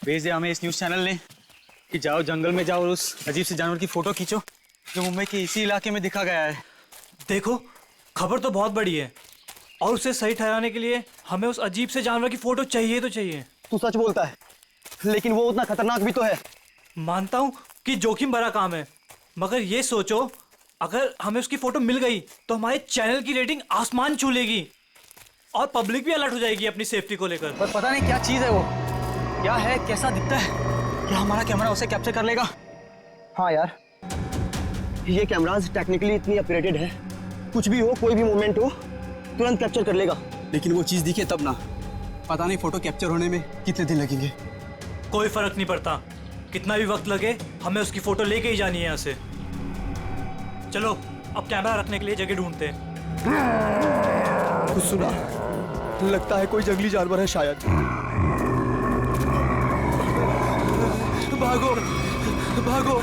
भेज दिया हमें इस न्यूज़ चैनल ने कि जाओ जंगल में जाओ और उस अजीब से जानवर की फोटो खींचो जो मुंबई के इसी इलाके में दिखा गया है। देखो, खबर तो बहुत बड़ी है और उसे सही ठहराने के लिए हमें उस अजीब से जानवर की फोटो चाहिए तो चाहिए। तू सच बोलता है, लेकिन वो उतना खतरनाक भी तो है। मानता हूँ कि जोखिम भरा काम है, मगर ये सोचो अगर हमें उसकी फोटो मिल गई तो हमारे चैनल की रेटिंग आसमान छू लेगी और पब्लिक भी अलर्ट हो जाएगी अपनी सेफ्टी को लेकर। पर पता नहीं क्या चीज है वो, क्या है, कैसा दिखता है, क्या हमारा कैमरा उसे कैप्चर कर लेगा? हाँ यार, ये कैमराज टेक्निकली इतनी अपग्रेडेड है, कुछ भी हो, कोई भी मूवमेंट हो, तुरंत कैप्चर कर लेगा। लेकिन वो चीज दिखे तब ना, पता नहीं फोटो कैप्चर होने में कितने दिन लगेंगे। कोई फर्क नहीं पड़ता, कितना भी वक्त लगे हमें उसकी फोटो लेके ही जानी है यहाँ से। चलो अब कैमरा रखने के लिए जगह ढूंढते हैं। कुछ सुना? लगता है कोई जंगली जानवर है शायद। भागो भागो।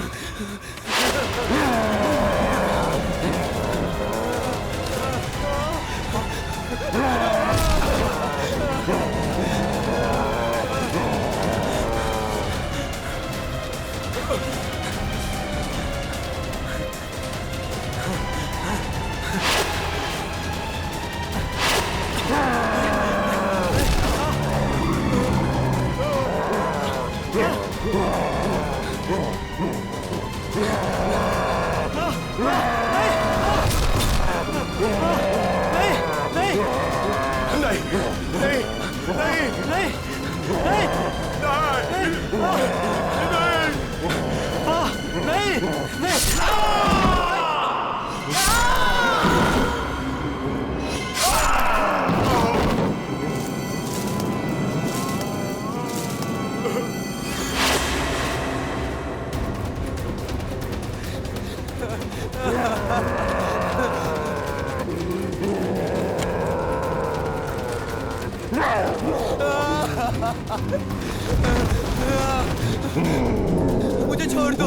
मुझे छोड़ दो,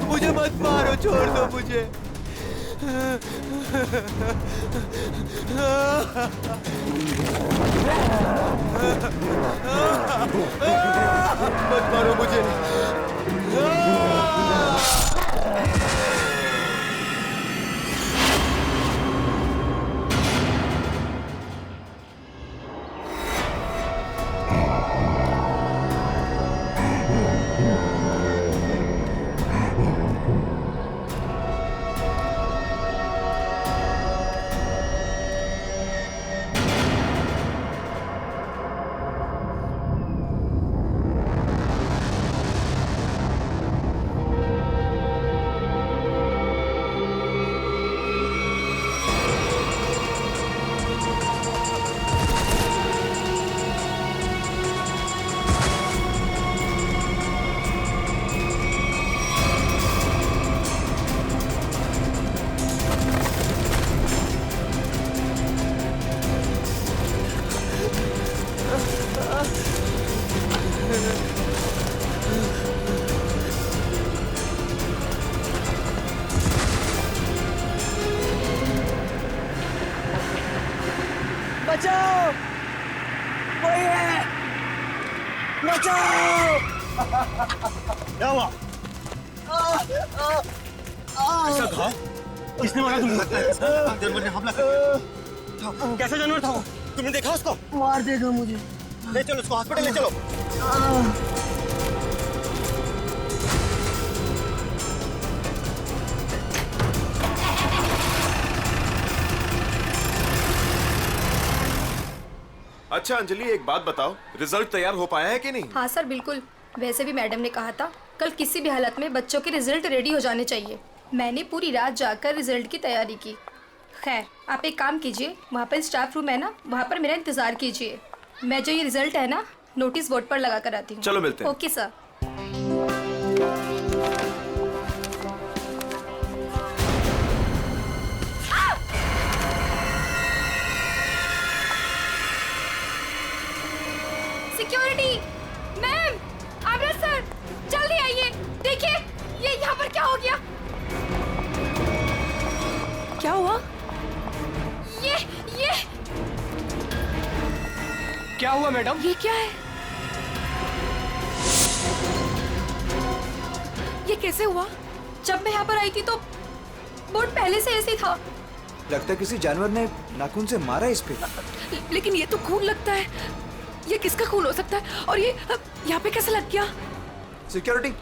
मुझे मत मारो, छोड़ दो मुझे। मत मारो मुझे। बचाओ, कोई है, बचाओ। क्या हुआ? ऐसा घाव किसने मारा तुमको? जानवर ने हमला कर। कैसा जानवर था वो? तुमने देखा उसको? मार देगा मुझे। ले चलो उसको हॉस्पिटल ले चलो। अच्छा अंजलि, एक बात बताओ, रिजल्ट तैयार हो पाया है कि नहीं? हाँ सर, बिल्कुल। वैसे भी मैडम ने कहा था कल किसी भी हालत में बच्चों के रिजल्ट रेडी हो जाने चाहिए। मैंने पूरी रात जाकर रिजल्ट की तैयारी की। खैर, आप एक काम कीजिए, वहाँ पर स्टाफ रूम है ना, वहाँ पर मेरा इंतजार कीजिए। मैं जो ये रिजल्ट है ना, नोटिस बोर्ड पर लगा कर आती हूँ। चलो मिलते हैं। Okay sir. सिक्योरिटी मैम, आमरा सर, जल्दी आइए। देखिए ये यहाँ पर क्या हो गया। क्या हुआ? ये क्या हुआ मैडम? ये क्या है? ये कैसे हुआ? जब मैं यहाँ पर आई थी तो बोर्ड पहले से ऐसे ही था। लगता है किसी जानवर ने नाखून से मारा इस पे। लेकिन ये तो खून लगता है। ये किसका खून हो सकता है? और ये यहाँ पे कैसे लग गया? सिक्योरिटी,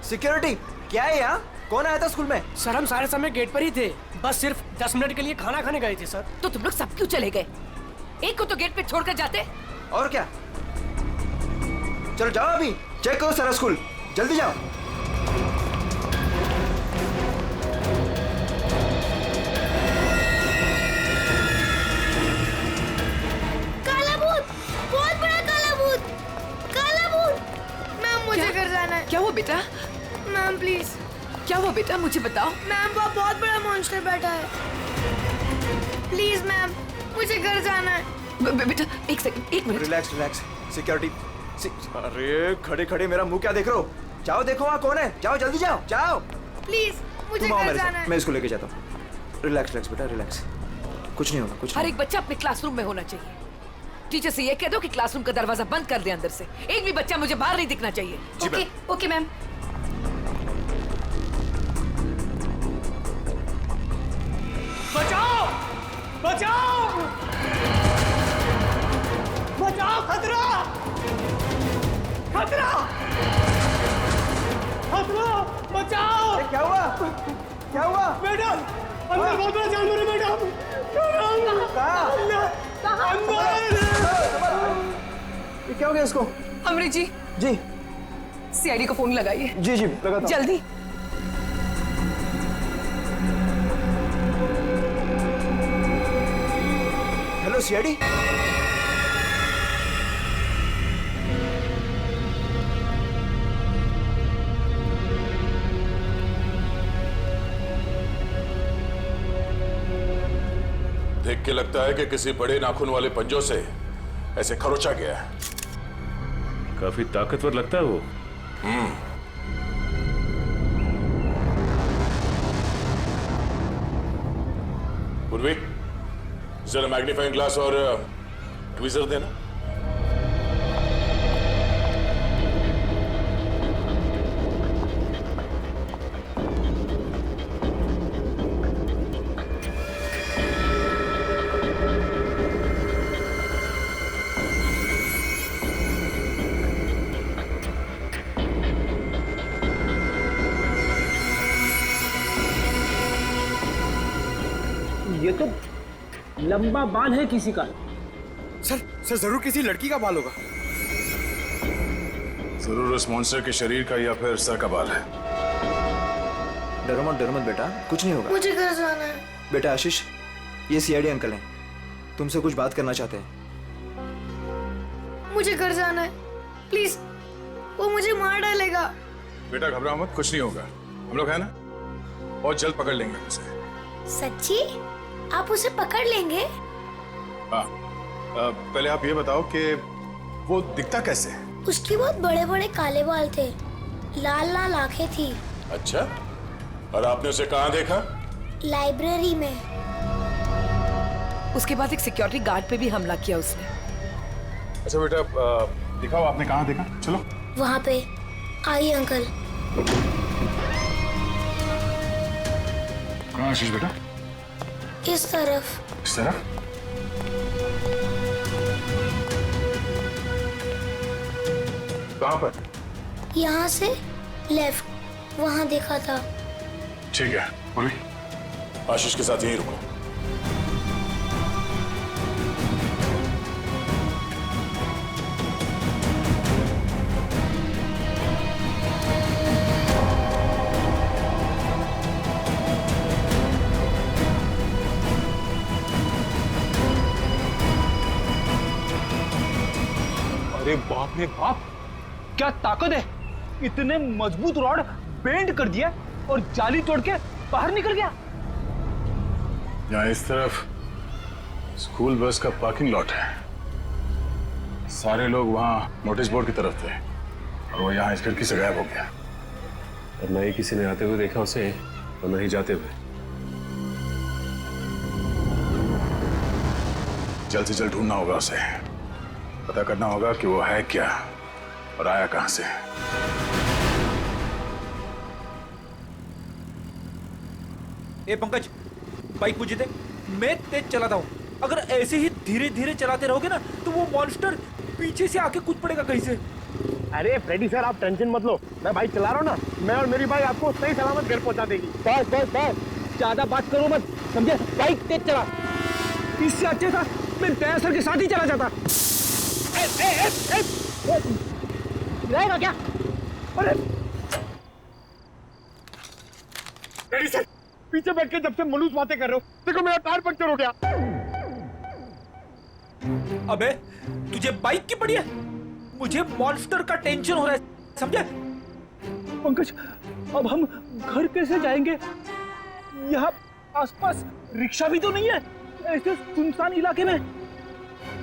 सिक्योरिटी, क्या है यहाँ? कौन आया था स्कूल में? सर हम सारे समय गेट पर ही थे, बस सिर्फ 10 मिनट के लिए खाना खाने गए थे सर। तो तुम लोग सब क्यों चले गए? एक को तो गेट पे छोड़कर जाते। और क्या? चलो जाओ, अभी चेक करो सारा स्कूल, जल्दी जाओ। काला भूत, बहुत बड़ा काला भूत, काला भूत। मैम मुझे घर जाना है। क्या हुआ बेटा? Ma'am please. क्या हुआ बेटा, मुझे बताओ। मैम वो बहुत बड़ा मॉन्स्टर बैठा है। प्लीज मैम, मुझे घर जाना है। बेटा एक सेकंड, एक मिनट। Relax relax, security. अरे खड़े खड़े मेरा मुंह क्या देख रहे हो? जाओ देखो वहाँ कौन है, जाओ जल्दी जाओ, जाओ। प्लीज मुझे तुम आओ घर मेरे जाना साथ, है। मैं इसको लेके जाता हूँ। रिलैक्स रिलैक्स बेटा, रिलैक्स, कुछ नहीं होगा, कुछ हर नहीं एक बच्चा अपने क्लासरूम में होना चाहिए। टीचर से ये कह दो कि क्लासरूम का दरवाजा बंद कर दे अंदर से। एक भी बच्चा मुझे बाहर नहीं दिखना चाहिए। Okay okay ma'am. बचाओ, बचाओ, बचाओ, खतरा, खतरा, खतरा, बचाओ। होगा। क्या हुआ? क्या हुआ? मैडम, अंदर बहुत बड़ा जानवर है मैडम। ये क्या हो गया इसको? अमृत जी, जी सीआईडी को फोन लगाइए। जी जी लगाता हूँ। जल्दी। Hello CID. देख के लगता है कि किसी बड़े नाखून वाले पंजों से ऐसे खरोचा गया है। काफी ताकतवर लगता है वो। पूर्वी, जरा मैग्नीफाइंग ग्लास और ट्वीजर देना। ये तो लंबा बाल है किसी का। सर जरूर किसी लड़की का बाल होगा। जरूर उस मॉन्स्टर के शरीर का या फिर सर का बाल है। डरो मत बेटा, कुछ नहीं होगा। मुझे घर जाना है। बेटा आशीष, ये सीआईडी अंकल हैं, तुमसे कुछ बात करना चाहते हैं। मुझे घर जाना है, प्लीज। वो मुझे मार डालेगा। बेटा घबराओ मत, कुछ नहीं होगा। हम लोग है ना, बहुत जल्द पकड़ लेंगे उसे। सच्ची? आप उसे पकड़ लेंगे? हाँ, पहले आप ये बताओ कि वो दिखता कैसे है? उसके बहुत बड़े बड़े काले बाल थे, लाल लाल आंखें थी। अच्छा, और आपने उसे कहाँ देखा? लाइब्रेरी में। उसके बाद एक सिक्योरिटी गार्ड पे भी हमला किया उसने। अच्छा बेटा, दिखाओ आपने कहाँ देखा। चलो वहाँ पे। आइए अंकल। कहाँ आशीष बेटा? इस तरफ। इस तरफ? कहाँ पर? यहाँ से लेफ्ट, वहाँ देखा था। ठीक है, पूर्वी, आशीष के साथ यहीं रुको। अरे बाप रे बाप, क्या ताकत है! इतने मजबूत रॉड बेंड कर दिया और जाली तोड़ के बाहर निकल गया। यहाँ इस तरफ स्कूल बस का पार्किंग लॉट है। सारे लोग वहाँ नोटिस बोर्ड की तरफ थे और वो यहाँ इस खिड़की से गायब हो गया। और न ही किसी ने आते हुए देखा उसे और न ही जाते हुए। जल्द से जल्द ढूंढना होगा उसे। पता करना होगा कि वो है क्या और आया कहां से। ए पंकज, बाइक मुझे दे, मैं तेज चलाता हूँ। अगर ऐसे ही धीरे धीरे चलाते रहोगे ना तो वो मॉन्स्टर पीछे से आके कूद पड़ेगा कहीं से। अरे फ्रेडी सर, आप टेंशन मत लो, मैं बाइक चला रहा हूँ ना, मैं और मेरी बाइक आपको सही सलामत घर पहुंचा देगी। बस बस बस, ज्यादा बात करो मत, समझे? बाइक तेज चला। इससे अच्छा था मैं दया सर के साथ ही चला जाता। रहेगा क्या? अरे फ्रेडी सर, पीछे बैठ के जब से मनुष्य बातें कर रहे हो, देखो मेरा टायर पंक्चर हो गया। अबे तुझे बाइक की पड़ी है, मुझे मॉन्स्टर का टेंशन हो रहा है, समझे? पंकज, अब हम घर कैसे जाएंगे? यहाँ आसपास रिक्शा भी तो नहीं है, ऐसे सुनसान इलाके में।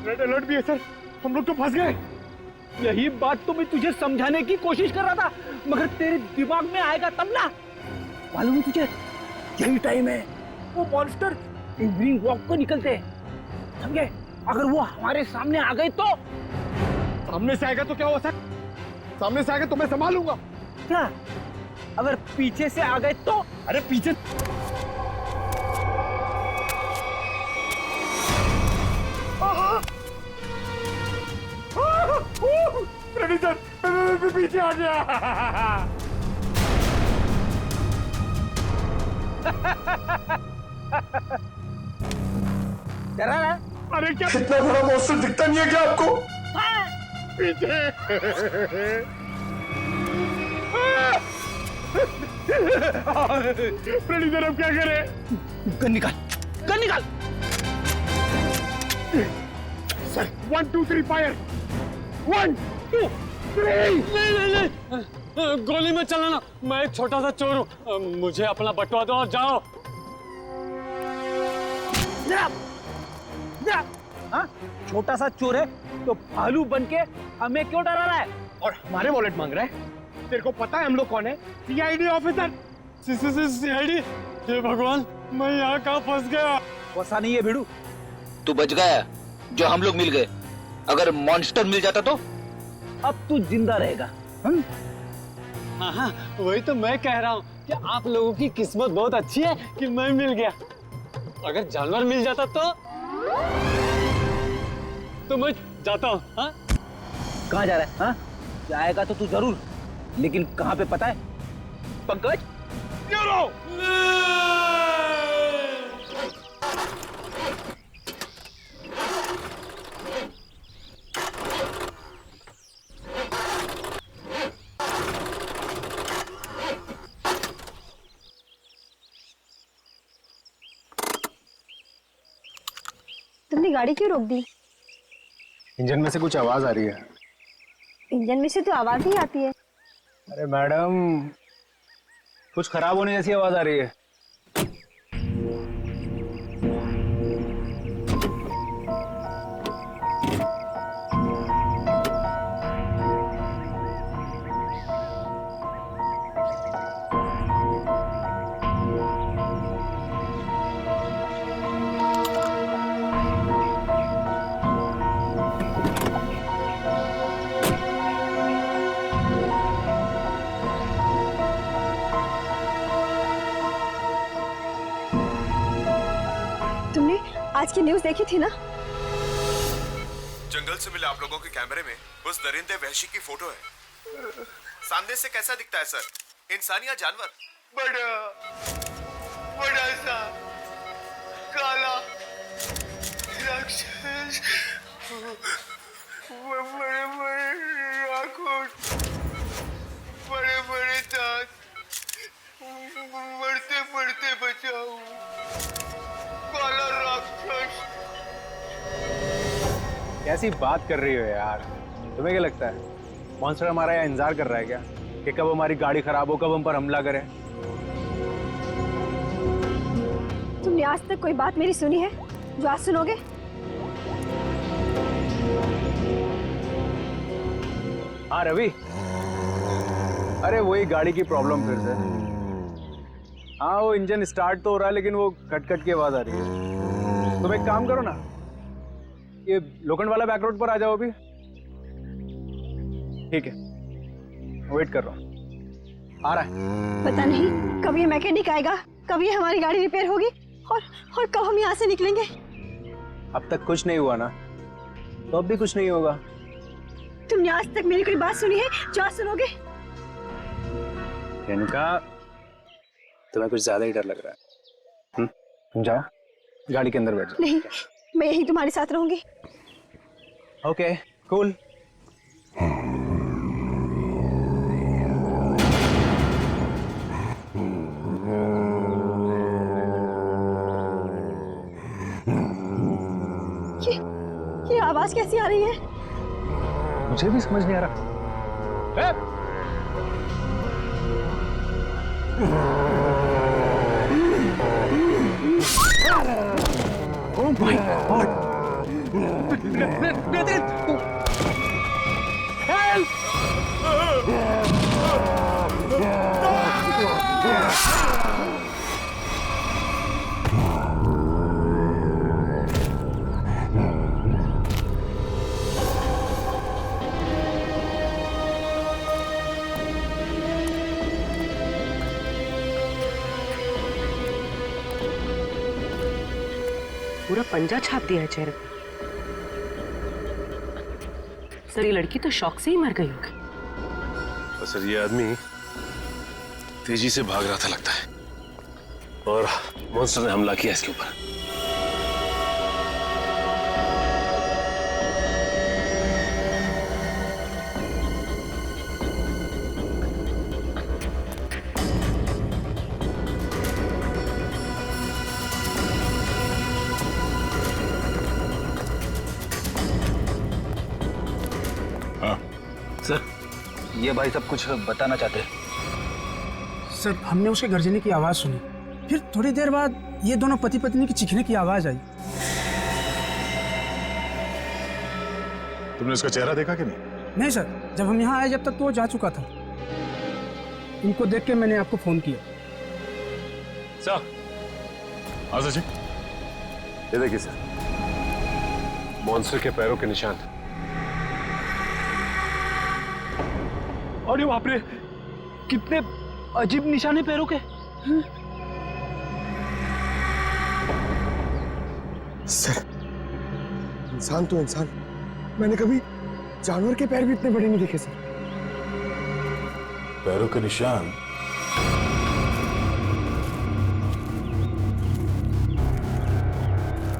रेड अलर्ट भी है सर, हम लोग तो फंस गए। यही बात तो मैं तुझे समझाने की कोशिश कर रहा था, मगर तेरे दिमाग में आएगा तब ना। मालूम है तुझे, यही टाइम है वो मॉन्स्टर इवनिंग वॉक को निकलते हैं, समझे? अगर वो हमारे सामने आ गए तो? सामने से आएगा तो क्या हुआ सर? सामने से आएगा तो मैं संभालूंगा। क्या? अगर पीछे से आ गए तो? अरे पीछे फ्रेडी सर, मैं पीछे आ गया। अरे क्या इतना बड़ा मॉन्स्टर दिखता नहीं है क्या आपको? पीछे। फ्रेडी सर, अब क्या करें? गन निकाल, गन निकाल। Sir 1 2 3 fire. 1 2 3। नहीं, गोली में चलाना, मैं एक छोटा सा चोर हूँ, मुझे अपना बटवा दो और जाओ। हाँ? छोटा सा चोर है तो भालू बन के हमें क्यों डरा रहा है? और हमारे वॉलेट मांग रहा है? तेरे को पता है हम लोग कौन है? CID officer. सीआईडी? हे भगवान, मैं यहाँ कहाँ फंस गया? फंसा नहीं है भिड़ू, तू बच गया जो हम लोग मिल गए। अगर मॉन्स्टर मिल जाता तो? अब तू जिंदा रहेगा। हाँ, वही तो मैं कह रहा हूँ कि आप लोगों की किस्मत बहुत अच्छी है कि मैं मिल गया। अगर जानवर मिल जाता तो मैं जाता हूँ। हाँ? कहाँ जा रहा है? हाँ? जाएगा तो तू जरूर, लेकिन कहाँ पे पता है? पंकज? तुमने गाड़ी क्यों रोक दी? इंजन में से कुछ आवाज आ रही है। इंजन में से तो आवाज ही आती है। अरे मैडम, कुछ खराब होने जैसी आवाज आ रही है। आज की न्यूज़ देखी थी ना? जंगल से मिले आप लोगों के कैमरे में उस दरिंदे वहशी की फोटो है। सामने से कैसा दिखता है सर? इंसान या जानवर? बड़ा सा काला राक्षस, बड़े बड़े आंखों, बड़े बड़े दांत, बढ़ते बढ़ते बचाओ, काला राक्षस। कैसी बात कर रही हो यार? तुम्हें क्या लगता है मॉन्स्टर हमारा यहाँ इंतजार कर रहा है क्या कि कब हमारी गाड़ी खराब हो, कब हम पर हमला करे? तुमने आज तक कोई बात मेरी सुनी है जो आज सुनोगे? हाँ रवि, अरे वही गाड़ी की प्रॉब्लम फिर से। हाँ, वो इंजन स्टार्ट तो हो रहा है लेकिन वो कट कट की आवाज आ रही है। तुम एक काम करो ना, ये लोखंड वाला बैक रोड पर आ जाओ अभी, ठीक है, वेट कर रहा हूँ, आ रहा है। पता नहीं कब ये मैकेनिक आएगा, कब ये हमारी गाड़ी रिपेयर होगी और कब हम यहाँ से निकलेंगे। अब तक कुछ नहीं हुआ ना, तो अब भी कुछ नहीं होगा। तुमने आज तक मेरी कोई बात सुनी है जो आज सुनोगे? इनका तुम्हें कुछ ज्यादा ही डर लग रहा है। तुम जाओ, गाड़ी के अंदर बैठ जाओ। नहीं, मैं यही तुम्हारे साथ रहूंगी। Okay, cool. ये आवाज कैसी आ रही है? मुझे भी समझ नहीं आ रहा। Oh my God! Help! पूरा पंजा छाप दिया है चेहरे पे। सर ये लड़की तो शौक से ही मर गई होगी। तो सर ये आदमी तेजी से भाग रहा था लगता है, और मॉन्स्टर ने हमला किया इसके ऊपर। सर, ये भाई सब कुछ बताना चाहते हैं। सर, हमने उसके गर्जने की आवाज सुनी, फिर थोड़ी देर बाद ये दोनों पति पत्नी की चीखने की आवाज आई। तुमने उसका चेहरा देखा कि नहीं? नहीं सर, जब हम यहाँ आए जब तक तो वो जा चुका था। इनको देख के मैंने आपको फोन किया। सर, हाँ सचिन, ये देखिए सर, मॉन्स्टर के पैरों के निशान। अरे बाप रे, कितने अजीब निशाने पैरों के। सर, इंसान तो इंसान, मैंने कभी जानवर के पैर भी इतने बड़े नहीं देखे सर। पैरों के निशान?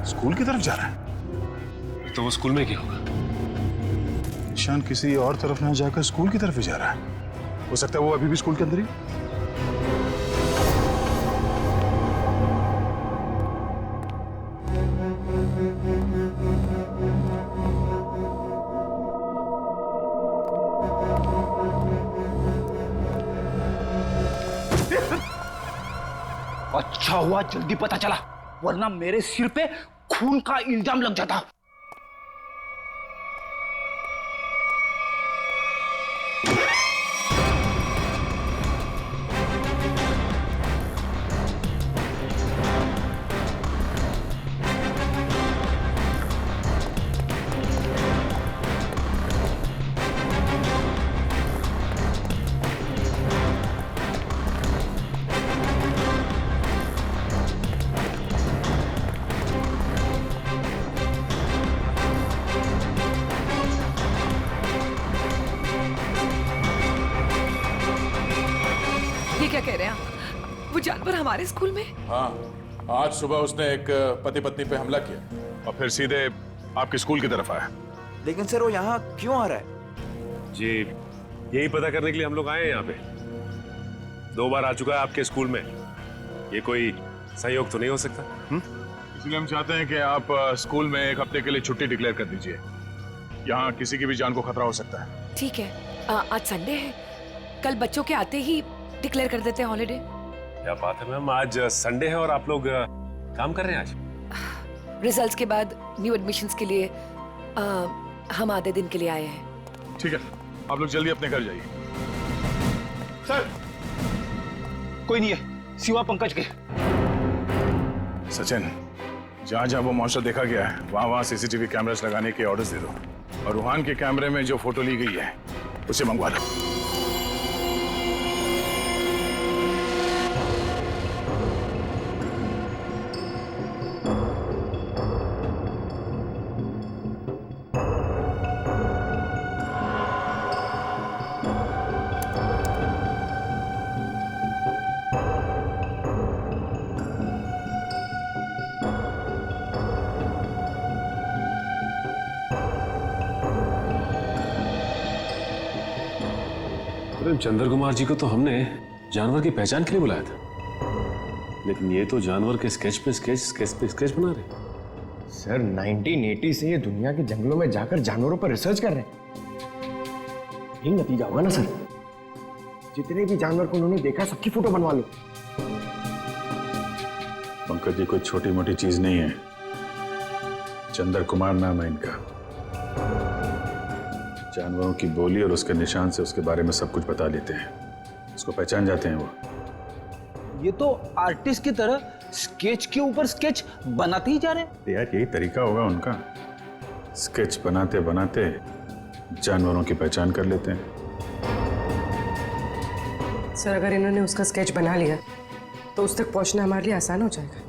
स्कूल की तरफ जा रहा है? तो वो स्कूल में क्या होगा? निशान किसी और तरफ ना जाकर स्कूल की तरफ ही जा रहा है। हो सकता है वो अभी भी स्कूल के अंदर ही। अच्छा हुआ जल्दी पता चला, वरना मेरे सिर पे खून का इल्जाम लग जाता। ये क्या कह रहे हैं आप? वो जानवर हमारे स्कूल में? हाँ, आज सुबह उसने एक पति पत्नी पे हमला किया और फिर सीधे आपके स्कूल की तरफ आया। लेकिन सर वो यहाँ क्यों आ रहा है? जी, यही पता करने के लिए हम लोग आए हैं यहाँ पे। 2 बार आ चुका है आपके स्कूल में, ये कोई सहयोग तो नहीं हो सकता? इसलिए हम चाहते हैं कि आप स्कूल में 1 हफ्ते के लिए छुट्टी डिक्लेयर कर दीजिए। यहाँ किसी की भी जान को खतरा हो सकता है। ठीक है, आज संडे है, कल बच्चों के आते ही डिक्लेयर कर देते हैं हॉलिडे। क्या बात है मैम, आज संडे है और आप लोग काम कर रहे हैं आज? रिजल्ट्स के बाद न्यू एडमिशंस के लिए हम आधे दिन के लिए आए हैं। ठीक है, आप लोग जल्दी अपने घर जाइए। सर, कोई नहीं है सिवा पंकज के। सचिन, जहाँ जहाँ वो मॉन्स्टर देखा गया है वहाँ वहाँ सीसीटीवी कैमरास लगाने के ऑर्डर्स दे दो, और रूहान के कैमरे में जो फोटो ली गई है उसे मंगवा लो। चंद्र कुमार जी को तो हमने जानवर की पहचान के लिए बुलाया था, लेकिन ये तो जानवर के स्केच पे स्केच बना रहे। सर 1980 से ये दुनिया के जंगलों में जाकर जानवरों पर रिसर्च कर रहे हैं। यही नतीजा होगा ना सर। जितने भी जानवर को उन्होंने देखा सबकी फोटो बनवा लो। पंकज जी कोई छोटी मोटी चीज नहीं है। चंद्र कुमार नाम है इनका। जानवरों की बोली और उसके निशान से उसके बारे में सब कुछ बता लेते हैं, उसको पहचान जाते हैं वो। ये तो आर्टिस्ट की तरह स्केच के ऊपर स्केच बनाते ही जा रहे हैं। यार यही तरीका होगा उनका, स्केच बनाते बनाते जानवरों की पहचान कर लेते हैं। सर अगर इन्होंने उसका स्केच बना लिया तो उस तक पहुंचना हमारे लिए आसान हो जाएगा।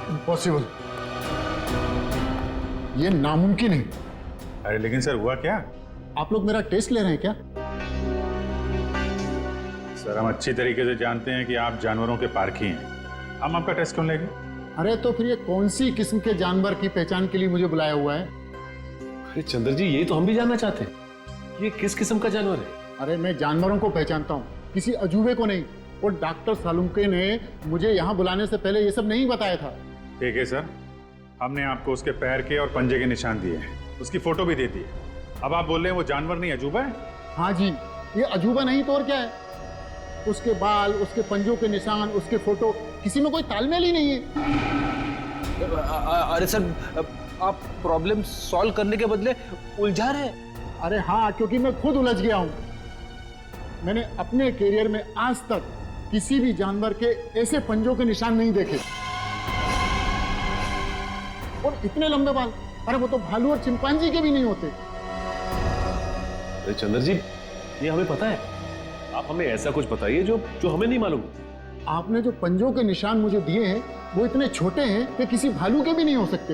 इम्पॉसिबल, ये नामुमकिन है। अरे लेकिन सर हुआ क्या? आप लोग मेरा टेस्ट ले रहे हैं क्या? सर हम अच्छी तरीके से जानते हैं कि आप जानवरों के पारखी हैं, हम आपका टेस्ट क्यों लेंगे? अरे तो फिर ये कौन सी किस्म के जानवर की पहचान के लिए मुझे बुलाया हुआ है? अरे चंद्र जी ये तो हम भी जानना चाहते हैं, ये किस किस्म का जानवर है? अरे मैं जानवरों को पहचानता हूँ, किसी अजूबे को नहीं। और डॉक्टर सालुंके ने मुझे यहाँ बुलाने से पहले ये सब नहीं बताया था। ठीक है सर, हमने आपको उसके पैर के और पंजे के निशान दिए हैं, उसकी फोटो भी दे दी है। अब आप बोल रहे हैं वो जानवर नहीं अजूबा है? हाँ जी, ये अजूबा नहीं तो और क्या है। उसके बाल, उसके पंजों के निशान, उसके फोटो, किसी में कोई तालमेल ही नहीं है। अरे सर आप प्रॉब्लम सॉल्व करने के बदले उलझा रहे हैं। अरे हाँ, क्योंकि मैं खुद उलझ गया हूँ। मैंने अपने करियर में आज तक किसी भी जानवर के ऐसे पंजों के निशान नहीं देखे। और इतने लंबे बाल, अरे वो तो भालू और चिंपांजी के भी नहीं होते। अरे चंद्र जी ये हमें पता है, आप हमें ऐसा कुछ बताइए जो हमें नहीं मालूम। आपने जो पंजों के निशान मुझे दिए हैं वो इतने छोटे हैं कि किसी भालू के भी नहीं हो सकते।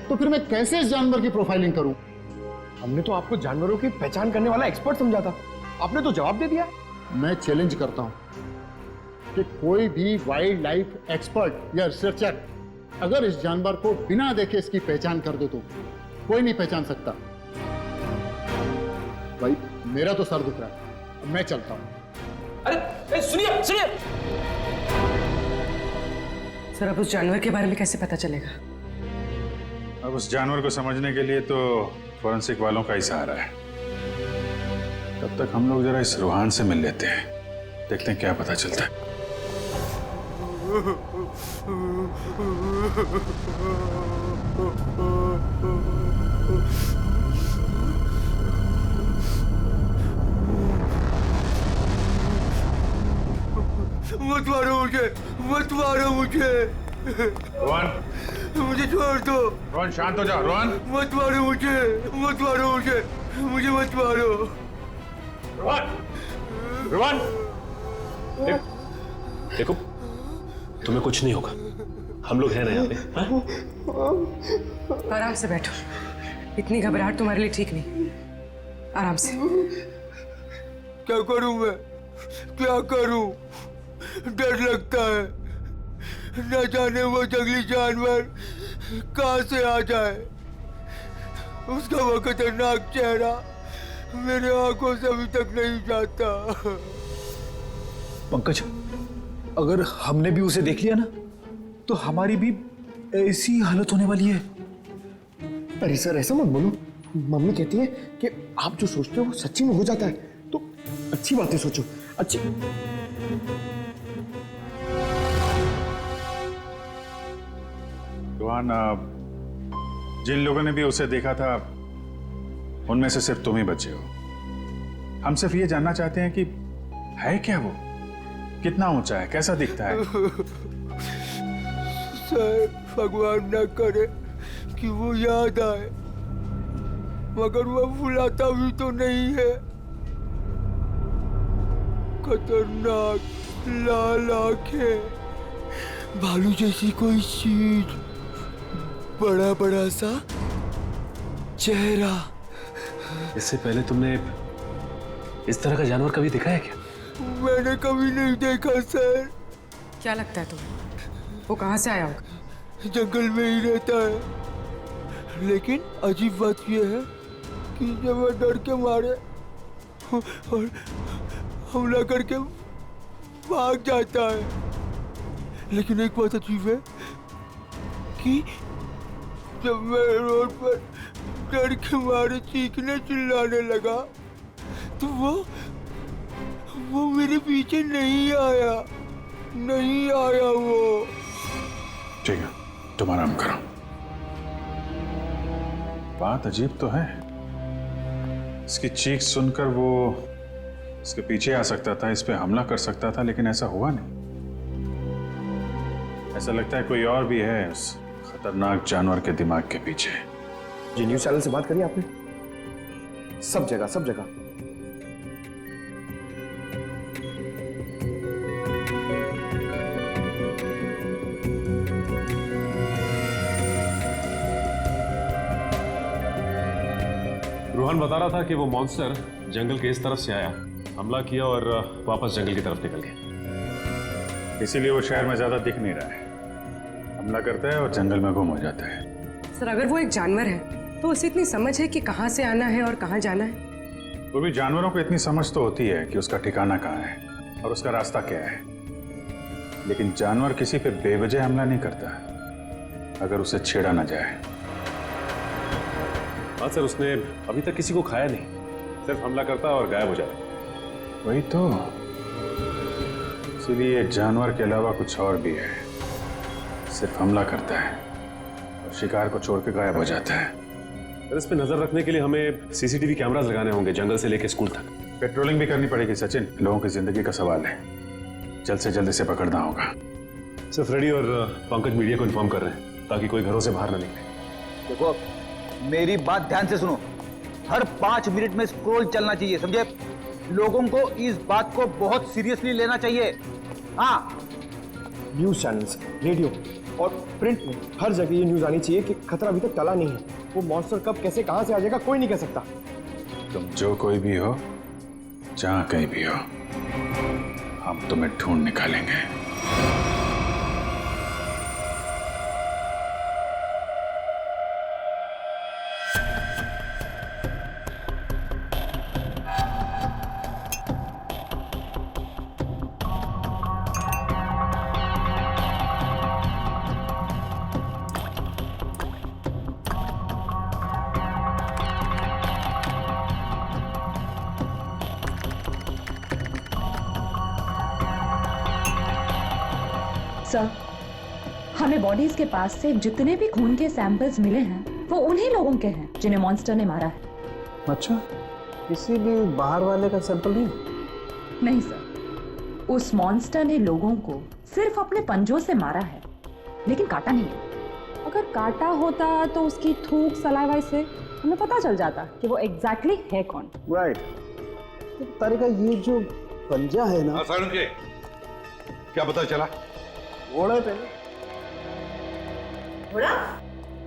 तो फिर मैं कैसे इस जानवर की प्रोफाइलिंग करूं? हमने तो आपको जानवरों की पहचान करने वाला एक्सपर्ट समझा था, आपने तो जवाब दे दिया। मैं चैलेंज करता हूं कि कोई भी वाइल्ड लाइफ एक्सपर्ट या रिसर्चर अगर इस जानवर को बिना देखे इसकी पहचान कर दे तो कोई नहीं पहचान सकता। भाई मेरा तो सर दुख रहा है, मैं चलता हूं। अरे सुनिए सुनिए सर अब उस जानवर के बारे में कैसे पता चलेगा? अब उस जानवर को समझने के लिए तो फॉरेंसिक वालों का ही सहारा है। तब तक हम लोग जरा इस रूहान से मिल लेते हैं, देखते हैं क्या पता चलता है। मत मारो मुझे, मत मारो मुझे। रोहन, मुझे छोड़ दो। रोहन शांत हो जा। रोहन मत मारो मुझे, मत मारो मुझे, मुझे मत मारो। रोहन, रोहन देखो तुम्हें कुछ नहीं होगा, हम लोग हैं ना यहाँ पे। आराम से बैठो, इतनी घबराहट तुम्हारे लिए ठीक नहीं। आराम से। क्या करूं मैं, क्या करूं? डर लगता है, न जाने वो जंगली जानवर कहां से आ जाए। उसका वो खतरनाक चेहरा मेरे आंखों से अभी तक नहीं जाता। पंकज अगर हमने भी उसे देख लिया ना तो हमारी भी ऐसी हालत होने वाली है। अरे सर ऐसा मत बोलो, मम्मी कहती है कि आप जो सोचते हो वो सच्ची में हो जाता है, तो अच्छी बातें सोचो। अच्छी रोहन, जिन लोगों ने भी उसे देखा था उनमें से सिर्फ तुम ही बचे हो। हम सिर्फ ये जानना चाहते हैं कि है क्या वो, कितना ऊंचा है, कैसा दिखता है। सर भगवान न करे कि वो याद आए, मगर वह भुलाता भी तो नहीं है। खतरनाक लाल आंखें, भालू जैसी कोई चीज, बड़ा बड़ा सा चेहरा। इससे पहले तुमने इस तरह का जानवर कभी देखा है क्या? मैंने कभी नहीं देखा सर। क्या लगता है तुम्हें वो कहाँ से आया होगा? जंगल में ही रहता है, लेकिन अजीब बात यह है कि जब वह डर के मारे और हमला करके भाग जाता है। लेकिन एक बात अजीब है कि जब मैं रोड पर डर के मारे चीखने चिल्लाने लगा तो वो मेरे पीछे नहीं आया वो। ठीक है, तुम आराम करो। बात अजीब तो है, इसकी चीख सुनकर वो इसके पीछे आ सकता था, इस पे हमला कर सकता था, लेकिन ऐसा हुआ नहीं। ऐसा लगता है कोई और भी है उस खतरनाक जानवर के दिमाग के पीछे। जी न्यूज चैनल से बात करी आपने? सब जगह सब जगह। रोहन बता रहा था कि वो मॉन्स्टर जंगल के इस तरफ से आया, हमला किया और वापस जंगल की तरफ निकल गया। इसीलिए वो शहर में ज्यादा दिख नहीं रहा है, हमला करता है और जंगल में गुम हो जाता है। सर अगर वो एक जानवर है तो उसे इतनी समझ है कि कहाँ से आना है और कहाँ जाना है? वो भी जानवरों को इतनी समझ तो होती है कि उसका ठिकाना कहाँ है और उसका रास्ता क्या है, लेकिन जानवर किसी पे बेवजह हमला नहीं करता अगर उसे छेड़ा ना जाए। हाँ सर, उसने अभी तक किसी को खाया नहीं, सिर्फ हमला करता और गायब हो जाता। वही तो, इसीलिए जानवर के अलावा कुछ और भी है, सिर्फ हमला करता है और शिकार को छोड़ के गायब हो जाता है। सर इस पे नजर रखने के लिए हमें सीसीटीवी कैमरास लगाने होंगे जंगल से लेकर स्कूल तक। पेट्रोलिंग भी करनी पड़ेगी सचिन, लोगों की जिंदगी का सवाल है, जल्द से जल्द इसे पकड़ना होगा। सर फ्रेडी और पंकज मीडिया को इन्फॉर्म कर रहे हैं ताकि कोई घरों से बाहर ना निकले। देखो मेरी बात ध्यान से सुनो, हर 5 मिनट में स्क्रॉल चलना चाहिए, समझे? लोगों को इस बात को बहुत सीरियसली लेना चाहिए। हाँ, न्यूज चैनल्स, रेडियो और प्रिंट में हर जगह ये न्यूज आनी चाहिए कि खतरा अभी तक टला नहीं है। वो मॉन्स्टर कब कैसे कहां से आ जाएगा कोई नहीं कह सकता। तुम जो कोई भी हो, जहां कहीं भी हो, हम तुम्हें ढूंढ निकालेंगे। सर, हमें बॉडीज के पास से जितने भी खून के सैंपल्स मिले हैं वो उन्हीं लोगों के हैं जिन्हें मॉन्स्टर ने मारा है। अच्छा, किसी भी बाहर वाले का सैंपल नहीं? नहीं सर, उस मॉन्स्टर ने लोगों को सिर्फ अपने पंजों से मारा है, लेकिन काटा नहीं है। अगर काटा होता तो उसकी थूक सलाइवा से हमें पता चल जाता कि वो एग्जैक्टली है कौन। राइट। तारिका, ये जो पंजा है ना, के क्या पता चला? घोड़ा है पहले। घोड़ा?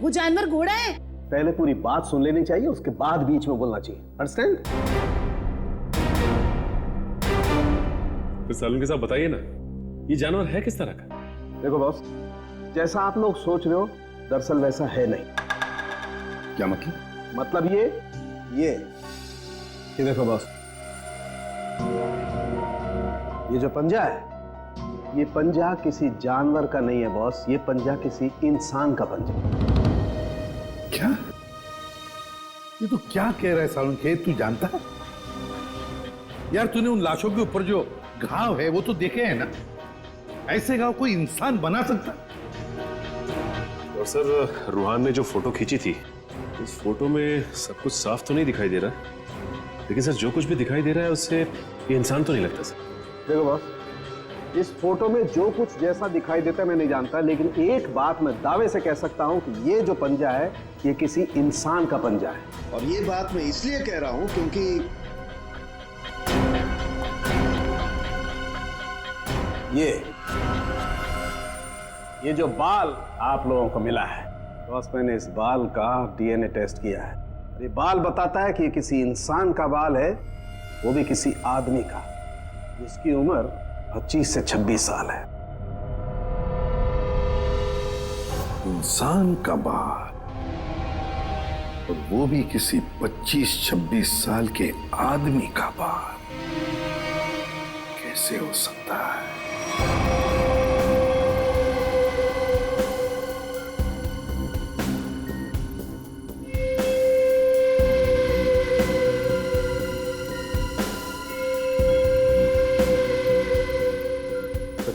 वो जानवर घोड़ा है? पहले पूरी बात सुन लेनी चाहिए, उसके बाद बीच में बोलना चाहिए। अंडरस्टैंड? तो सालून के साथ बताइए ना, ये जानवर है किस तरह का? देखो बॉस, जैसा आप लोग सोच रहे हो दरअसल वैसा है नहीं। क्या मतलब? मतलब ये देखो बॉस, ये जो पंजा है, ये पंजा किसी जानवर का नहीं है बॉस, ये पंजा किसी इंसान का पंजा। क्या? ये तो क्या कह रहा है सालून के? तू जानता है यार, तूने उन लाशों के ऊपर जो घाव है वो तो देखे हैं ना? ऐसे घाव कोई इंसान बना सकता? और सर रूहान ने जो फोटो खींची थी, उस फोटो में सब कुछ साफ तो नहीं दिखाई दे रहा, लेकिन सर जो कुछ भी दिखाई दे रहा है उससे ये इंसान तो नहीं लगता सर। देखो बॉस, इस फोटो में जो कुछ जैसा दिखाई देता है मैं नहीं जानता, लेकिन एक बात मैं दावे से कह सकता हूं कि ये जो पंजा है ये किसी इंसान का पंजा है। और ये बात मैं इसलिए कह रहा हूं क्योंकि ये जो बाल आप लोगों को मिला है, बस मैंने इस बाल का डीएनए टेस्ट किया है। ये बाल बताता है कि ये किसी इंसान का बाल है, वो भी किसी आदमी का जिसकी उम्र 25 से 26 साल है। इंसान का बाल, और वो भी किसी 25-26 साल के आदमी का बाल, कैसे हो सकता है?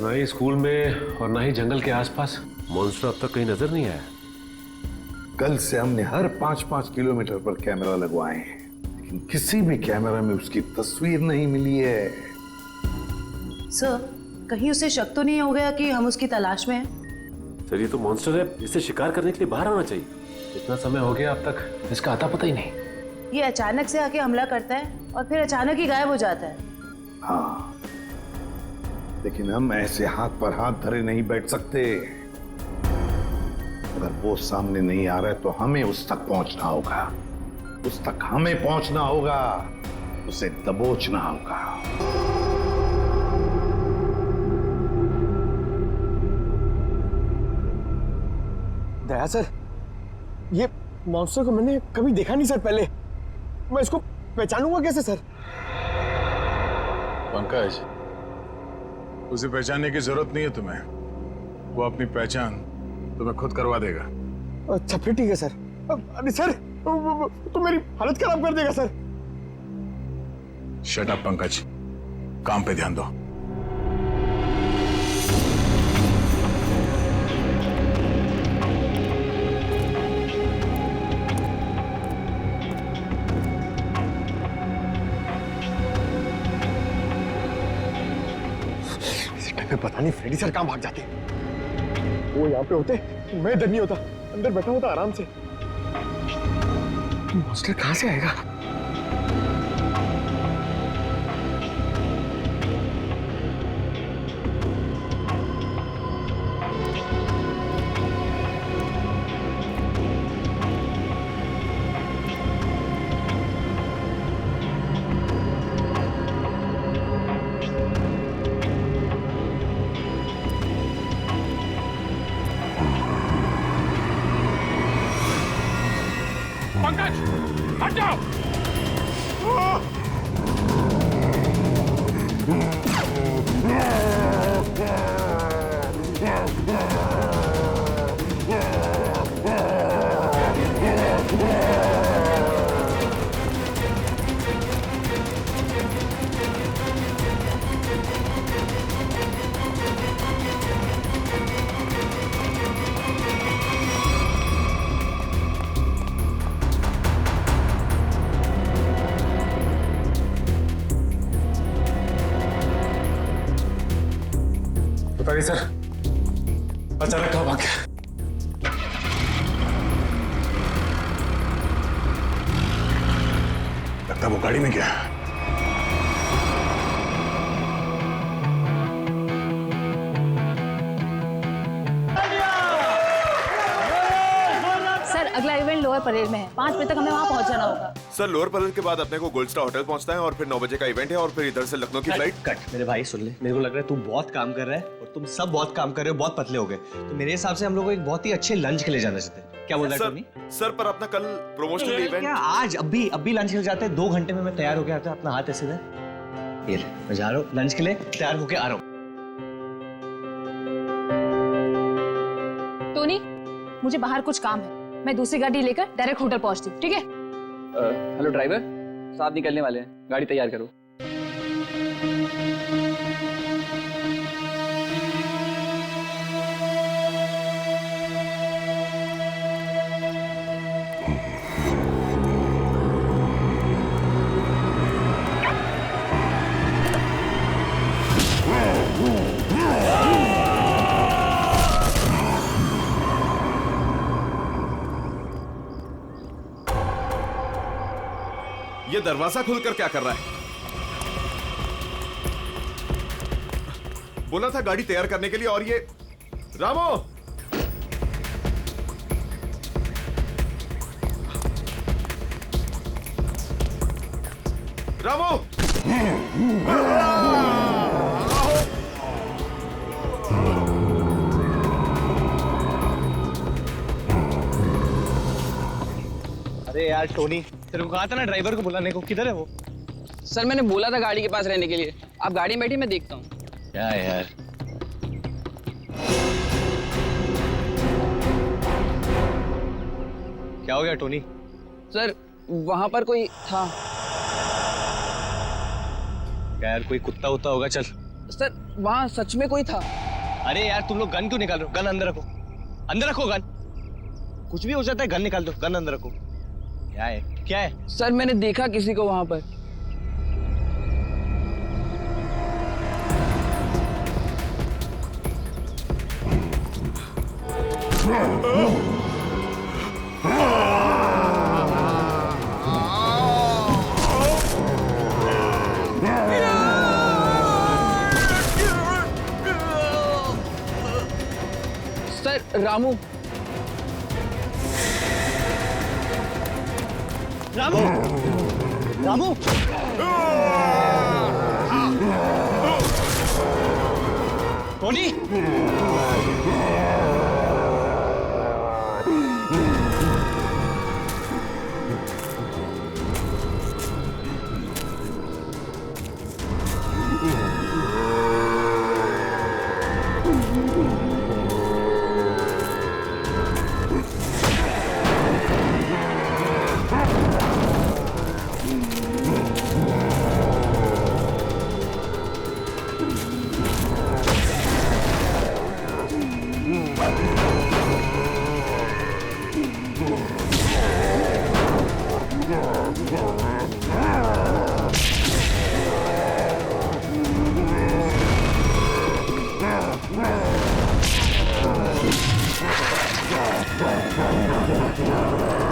ना ही स्कूल में और ना ही जंगल के आसपास मॉन्स्टर अब तक कहीं नजर नहीं आया। कल से हमने हर 5-5 किलोमीटर पर कैमरा लगवाए हैं, लेकिन किसी भी कैमरा में उसकी तस्वीर नहीं मिली है। सर, कहीं उसे शक तो नहीं हो गया कि हम उसकी तलाश में हैं? सर, ये तो मॉन्स्टर है, इसे शिकार करने के लिए बाहर आना चाहिए। इतना समय हो गया अब तक, इसका आता पता ही नहीं। ये अचानक से आके हमला करता है और फिर अचानक ही गायब हो जाता है। हाँ, लेकिन हम ऐसे हाथ पर हाथ धरे नहीं बैठ सकते। अगर वो सामने नहीं आ रहा है तो हमें उस तक पहुंचना होगा, उस तक हमें पहुंचना होगा, उसे दबोचना होगा। दया सर, ये मॉन्स्टर को मैंने कभी देखा नहीं सर पहले। मैं इसको पहचानूंगा कैसे सर? पंकज, उसे पहचानने की जरूरत नहीं है तुम्हें, वो अपनी पहचान तुम्हें खुद करवा देगा। अच्छा फिर ठीक है सर। अरे सर, तो मेरी हालत खराब कर देगा सर। शट अप पंकज, काम पे ध्यान दो। पता नहीं फ्रेडी सर कहां भाग जाते। वो यहाँ पे होते, मैं डर नहीं होता, अंदर बैठा होता आराम से। मॉन्स्टर कहां से आएगा? पंकज, हट जाओ। बताइए सर, अचानक कहाँ भाग गया? लगता वो गाड़ी में गया। सर, अगला इवेंट लोअर परेड में है। 5 बजे तक हमें वहाँ पहुँचाना होगा। सर, लोअर परेड के बाद अपने को गोल्ड स्टार होटल पहुंचना है और फिर 9 बजे का इवेंट है और फिर इधर से लखनऊ की फ्लाइट। कट। मेरे भाई सुन ले, मेरे को लग रहा है तू बहुत काम कर रहा है और तुम सब बहुत काम कर रहे हो, बहुत पतले हो गए। तो मेरे हिसाब से हम लोग को एक बहुत ही अच्छे लंच के लिए जाना चाहिए। क्या बोल रहा है टोनी? सर, पर अपना कल प्रमोशनल इवेंट। क्या आज अभी लंच के लिए जाते हैं? 2 घंटे में मैं तैयार होके आता हूँ। अपना हाथ ऐसे दे। ये ले, मैं जा रहा हूँ लंच के लिए, तैयार होके आ रहा हूँ। टोनी, मुझे बाहर कुछ काम है, मैं दूसरी गाड़ी लेकर डायरेक्ट होटल पहुंचती हूँ, ठीक है? हेलो ड्राइवर, साथ निकलने वाले हैं, गाड़ी तैयार करो। ये दरवाजा खुलकर क्या कर रहा है? बोला था गाड़ी तैयार करने के लिए, और ये रामो! रामो! अरे यार टोनी, तेरे को कहा था ना ड्राइवर को बुलाने को, किधर है वो? सर मैंने बोला था गाड़ी के पास रहने के लिए। आप गाड़ी में बैठिए, मैं देखता हूँ। क्या है यार? क्या हो गया टोनी? सर वहां पर कोई था। क्या यार, कोई कुत्ता उत्ता होगा? चल। सर वहां सच में कोई था। अरे यार तुम लोग गन क्यों निकाल रहे हो? गन अंदर रखो, अंदर रखो गन। कुछ भी हो जाता है, गन निकाल दो, गन अंदर रखो। क्या है, क्या है? सर मैंने देखा किसी को वहां पर। Sir Ramu. Ramu! Ramu! Tony! Yeah.